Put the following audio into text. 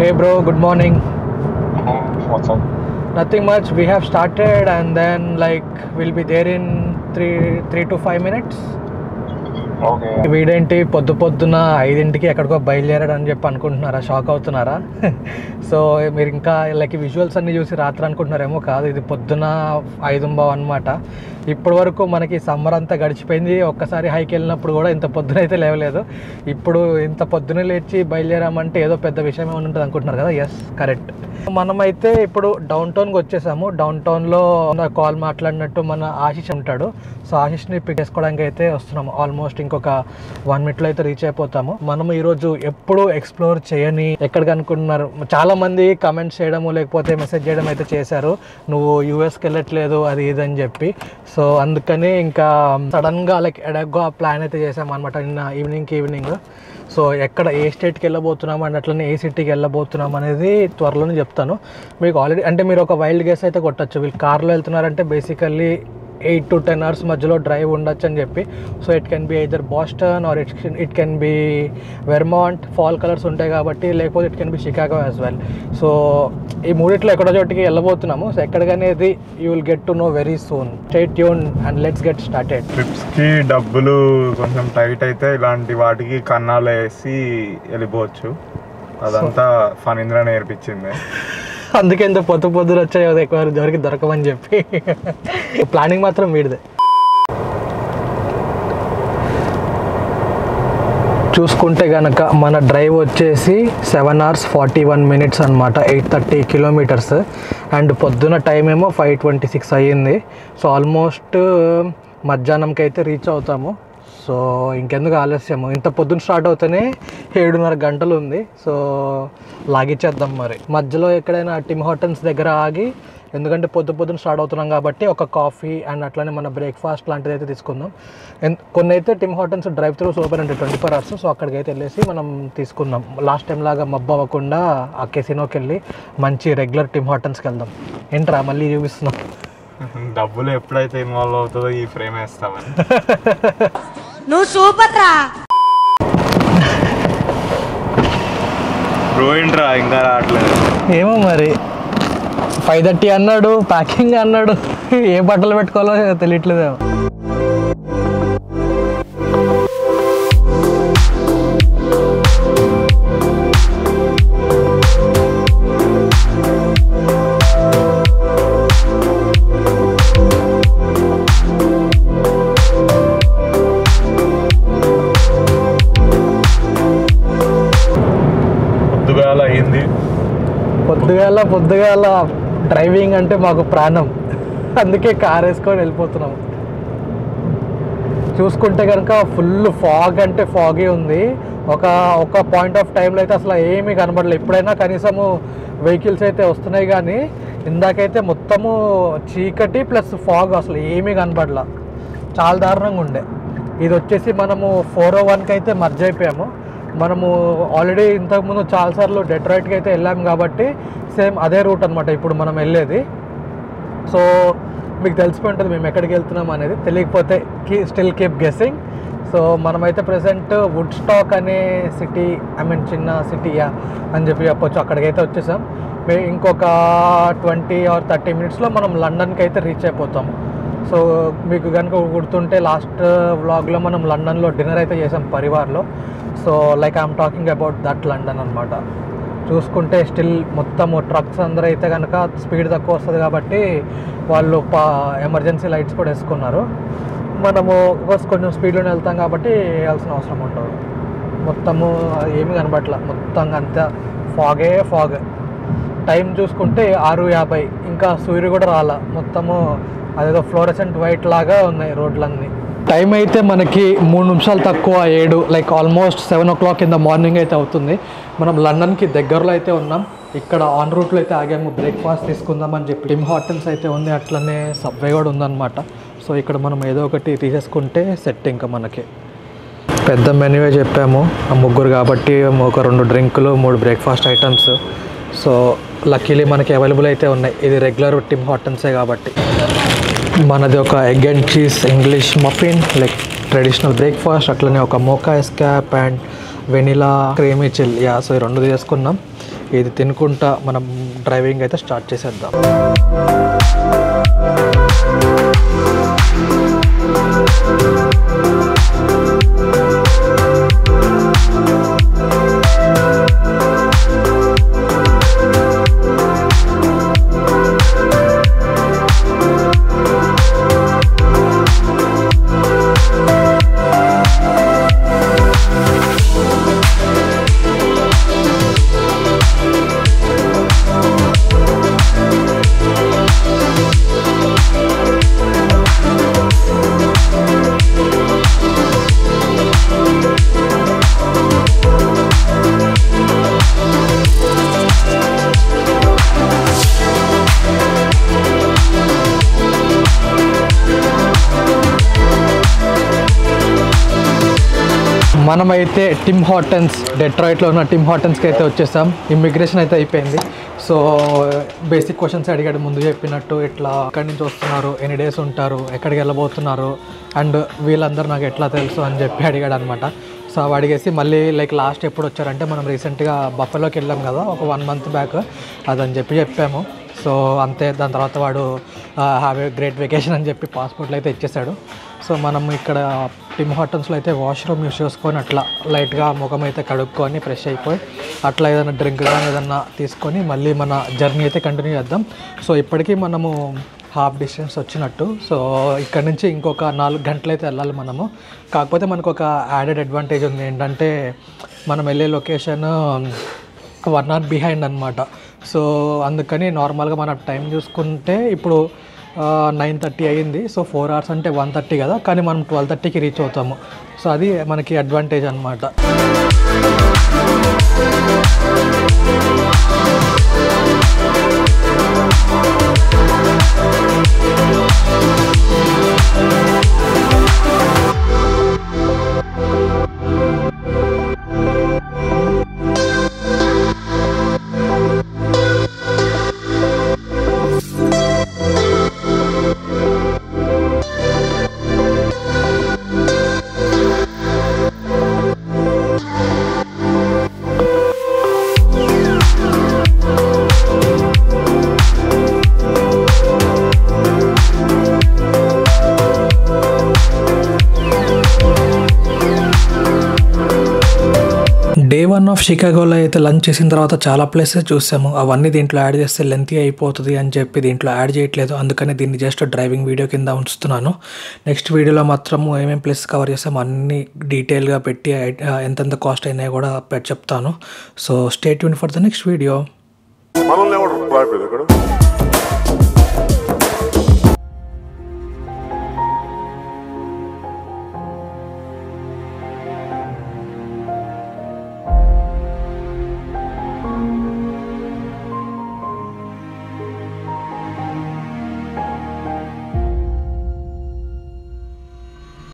Hey bro, good morning. What's up? Nothing much. We have started and then we'll be there in 3 to 5 minutes. Okay. వీడేంటి పొద్దున 5ంటికి ఎక్కడికో బయలుదేరాడు అని చెప్పి అనుకుంటున్నారా? షాక్ అవుతున్నారా? సో మీరు ఇంకా విజువల్స్ అన్నీ చూసి రాత్రి అనుకుంటున్నారేమో. కాదు, ఇది పొద్దున 5:15 అనమాట. ఇప్పటి వరకు మనకి సమ్మర్ అంతా గడిచిపోయింది. ఒక్కసారి హైకి వెళ్ళినప్పుడు కూడా ఇంత పొద్దున అయితే లేవలేదు. ఇప్పుడు ఇంత పొద్దున లేచి బయలుదేరామంటే ఏదో పెద్ద విషయం ఏమైనా ఉంటుంది అనుకుంటున్నారు కదా? Yes, correct. మనమైతే ఇప్పుడు డౌన్ టౌన్కి వచ్చేసాము. డౌన్ టౌన్లో కాల్ మాట్లాడినట్టు మన ఆశిష్ ఉంటాడు. సో ఆశిష్ని పిక్ చేసుకోవడానికి అయితే వస్తున్నాము. ఆల్మోస్ట్ ఇంకొక 1 minute అయితే రీచ్ అయిపోతాము. మనం ఈరోజు ఎప్పుడు ఎక్స్ప్లోర్ చేయని ఎక్కడికి అనుకుంటున్నారు, చాలా మంది కమెంట్స్ చేయడము లేకపోతే మెసేజ్ చేయడం అయితే చేశారు, నువ్వు యూఎస్కి వెళ్ళట్లేదు అది ఇది అని చెప్పి. సో అందుకని ఇంకా సడన్గా ఎడగ్గా ప్లాన్ అయితే చేసాము అనమాట నిన్న ఈవినింగ్. సో ఎక్కడ ఏ స్టేట్కి వెళ్ళబోతున్నాం అండ్ అట్లనే ఏ సిటీకి వెళ్ళబోతున్నాం అనేది త్వరలోనే చెప్తాను మీకు. ఆల్రెడీ అంటే మీరు ఒక వైల్డ్ గెస్ అయితే కొట్టచ్చు. వీళ్ళు కార్లో వెళ్తున్నారంటే బేసికల్లీ 8 to 10 hours మధ్యలో డ్రైవ్ ఉండొచ్చు అని చెప్పి. So it can be either Boston or it can be Vermont, fall colours ఉంటాయి కాబట్టి, లేకపోతే it can be Chicago as well. So ఈ మూడిట్లో ఎక్కడో చోటికి వెళ్ళబోతున్నాము. సో ఎక్కడికనేది you will get to know very soon. Stay tuned and let's get started. ట్రిప్స్కి డబ్బులు కొంచెం టైట్ అయితే ఇలాంటి వాటికి కన్నాలు వేసి వెళ్ళిపోవచ్చు. అదంతా ఫణీంద్ర నేర్పించింది. అందుకే ఇంత పొద్దున వచ్చాయి ఎక్కువ దొరకమని చెప్పి. ప్లానింగ్ మాత్రం వీడిదే. చూసుకుంటే కనుక మన డ్రైవ్ వచ్చేసి 7 hours 41 minutes అనమాట, 830 kilometers. అండ్ పొద్దున టైం ఏమో 5:26 అయ్యింది. సో ఆల్మోస్ట్ మధ్యాహ్నంకి అయితే రీచ్ అవుతాము. సో ఇంకెందుకు ఆలస్యము, ఇంత పొద్దున్న స్టార్ట్ అవుతూనే 7.5 గంటలు ఉంది. సో లాగిచ్చేద్దాం మరి. మధ్యలో ఎక్కడైనా టిమ్ హార్టన్స్ దగ్గర ఆగి, ఎందుకంటే పొద్దున స్టార్ట్ అవుతున్నాం కాబట్టి ఒక కాఫీ అండ్ అట్లనే మన బ్రేక్ఫాస్ట్ లాంటిది అయితే తీసుకుందాం. కొన్ని అయితే టిమ్ హార్టన్స్ డ్రైవ్ త్రూస్ ఓపెన్ అంటే 24 hours. సో అక్కడికి అయితే వెళ్ళేసి మనం తీసుకుందాం. లాస్ట్ టైం లాగా మబ్బు అవ్వకుండా ఆ కెసినోకి వెళ్ళి మంచి రెగ్యులర్ టిమ్ హార్టన్స్కి వెళ్దాం. ఏంట్రా మళ్ళీ చూపిస్తున్నాం? డబ్బులు ఎప్పుడైతే ఇన్వాల్వ్ అవుతుందో ఈ ఫ్రేమ్ వేస్తామని. నువ్వు సూపర్ రా. రోయింట్రా ఇంకా రావట్లేదు. ఏమో మరి 5:30 అన్నాడు, ప్యాకింగ్ అన్నాడు, ఏ బట్టలు పెట్టుకోవాలో తెలియట్లేదేమో. పొద్దుగాల డ్రైవింగ్ అంటే మాకు ప్రాణం, అందుకే కార్ వేసుకొని వెళ్ళిపోతున్నాము. చూసుకుంటే కనుక ఫుల్ ఫాగ్ అంటే ఫాగే ఉంది. ఒక పాయింట్ ఆఫ్ టైంలో అయితే అసలు ఏమీ కనబడలేదు. ఎప్పుడైనా కనీసము వెహికల్స్ అయితే వస్తున్నాయి కానీ ఇందాకైతే మొత్తము చీకటి ప్లస్ ఫాగ్, అసలు ఏమీ కనబడలా. చాలా దారుణంగా ఉండే. ఇది వచ్చేసి మనము 401కి అయితే మర్జ్ అయిపోయాము. మనము ఆల్రెడీ ఇంతకుముందు చాలాసార్లు డెట్రాయిట్కి అయితే వెళ్ళాము కాబట్టి సేమ్ అదే రూట్ అనమాట ఇప్పుడు మనం వెళ్ళేది. సో మీకు తెలిసిపోయి ఉంటుంది మేము ఎక్కడికి వెళ్తున్నాం అనేది. తెలియకపోతే స్టిల్ కీప్ గెస్సింగ్. సో మనమైతే ప్రెసెంట్ వుడ్ స్టాక్ అనే సిటీ, చిన్న సిటీయా అని చెప్పి చెప్పొచ్చు, అక్కడికైతే వచ్చేసాం. ఇంకొక 20 or 30 minutesలో మనం లండన్కి అయితే రీచ్ అయిపోతాం. సో మీకు కనుక గుర్తుంటే లాస్ట్ వ్లాగ్లో మనం లండన్లో డిన్నర్ అయితే చేసాం పరివార్లో. So I'm talking about that London అనమాట. చూసుకుంటే స్టిల్ మొత్తము ట్రక్స్ అందరూ అయితే కనుక స్పీడ్ తక్కువ వస్తుంది కాబట్టి వాళ్ళు ఎమర్జెన్సీ లైట్స్ కూడా వేసుకున్నారు. మనము కొంచెం స్పీడ్లోనే వెళ్తాం కాబట్టి వేయాల్సిన అవసరం ఉండదు. మొత్తము ఏమీ కనబట్ల, మొత్తం అంతా ఫాగ్. టైం చూసుకుంటే 6:50, ఇంకా సూర్యుడు కూడా రాలా. మొత్తము అదేదో ఫ్లోరెసెంట్ వైట్ లాగా ఉన్నాయి రోడ్లన్నీ. టైం అయితే మనకి 3 నిమిషాలు తక్కువ 7, almost 7 o'clock in the morning అయితే అవుతుంది. మనం లండన్కి దగ్గరలో అయితే ఉన్నాం. ఇక్కడ ఆన్ రూట్లో అయితే ఆగాము, బ్రేక్ఫాస్ట్ తీసుకుందామని చెప్పి. టిమ్ హార్టన్స్ అయితే ఉంది, అట్లనే సబ్వే కూడా ఉందన్నమాట. సో ఇక్కడ మనం ఏదో ఒకటి తీసేసుకుంటే సెట్. ఇంకా మనకి పెద్ద మెన్యూవే చెప్పాము, ముగ్గురు కాబట్టి ఒక 2 డ్రింకులు 3 బ్రేక్ఫాస్ట్ ఐటమ్స్. సో లక్కీలీ మనకి అవైలబుల్ అయితే ఉన్నాయి. ఇది రెగ్యులర్ టిమ్ హార్టన్సే కాబట్టి. మనది ఒక egg and cheese English muffin, traditional breakfast. అట్లనే ఒక mocha iced capp and vanilla creamy chill. So ఈ 2 తీసుకున్నాం. ఇది తినుకుంటా మనం డ్రైవింగ్ అయితే స్టార్ట్ చేసేద్దాం. మనమైతే టిమ్ హార్టన్స్, డెట్రాయిట్లో ఉన్న టిమ్ హార్టన్స్కి అయితే వచ్చేసాం. ఇమ్మిగ్రేషన్ అయితే అయిపోయింది. సో బేసిక్ క్వశ్చన్స్ అడిగాడు ముందు చెప్పినట్టు, ఇట్లా ఎక్కడి నుంచి వస్తున్నారు, ఎన్ని డేస్ ఉంటారు, ఎక్కడికి వెళ్ళబోతున్నారు, అండ్ వీళ్ళందరూ నాకు ఎట్లా తెలుసు అని చెప్పి అడిగాడు అనమాట. సో అవి అడిగేసి మళ్ళీ లైక్ లాస్ట్ ఎప్పుడు వచ్చారంటే మనం రీసెంట్గా బఫెలోకి వెళ్ళాం కదా ఒక 1 month బ్యాక్, అదని చెప్పాము. సో అంతే. దాని తర్వాత వాడు హ్యావ్ ఏ గ్రేట్ వెకేషన్ అని చెప్పి పాస్పోర్ట్లు అయితే ఇచ్చేసాడు. సో మనం ఇక్కడ టిమ్ హార్టన్స్లో అయితే వాష్రూమ్ యూస్ చేసుకొని అట్లా లైట్గా ముఖం అయితే కడుక్కొని ఫ్రెష్ అయిపోయి అట్లా ఏదైనా డ్రింక్ కానీ ఏదన్నా తీసుకొని మళ్ళీ మన జర్నీ అయితే కంటిన్యూ చేద్దాం. సో ఇప్పటికీ మనము హాఫ్ డిస్టెన్స్ వచ్చినట్టు. సో ఇక్కడ నుంచి ఇంకొక 4 గంటలు అయితే వెళ్ళాలి మనము. కాకపోతే మనకు ఒక యాడెడ్ అడ్వాంటేజ్ ఉంది. ఏంటంటే మనం వెళ్ళే లొకేషన్ 1 hour బిహైండ్ అనమాట. సో అందుకని నార్మల్గా మన టైం చూసుకుంటే ఇప్పుడు 9:30 అయ్యింది. సో 4 hours అంటే 1:30 కదా, కానీ మనం 12:30కి రీచ్ అవుతాము. సో అది మనకి అడ్వాంటేజ్ అనమాట. డే 1 ఆఫ్ షికాగోలో అయితే లంచ్ చేసిన తర్వాత చాలా ప్లేసెస్ చూసాము. అవన్నీ దీంట్లో యాడ్ చేస్తే లెంతీ అయిపోతుంది అని చెప్పి దీంట్లో యాడ్ చేయట్లేదు. అందుకని దీన్ని జస్ట్ డ్రైవింగ్ వీడియో కింద ఉంచుతున్నాను. నెక్స్ట్ వీడియోలో మాత్రము ఏమేమి ప్లేసెస్ కవర్ చేస్తామో అన్ని డీటెయిల్గా పెట్టి ఎంతెంత కాస్ట్ అయినాయో కూడా చెప్తాను. So stay tune for the next video.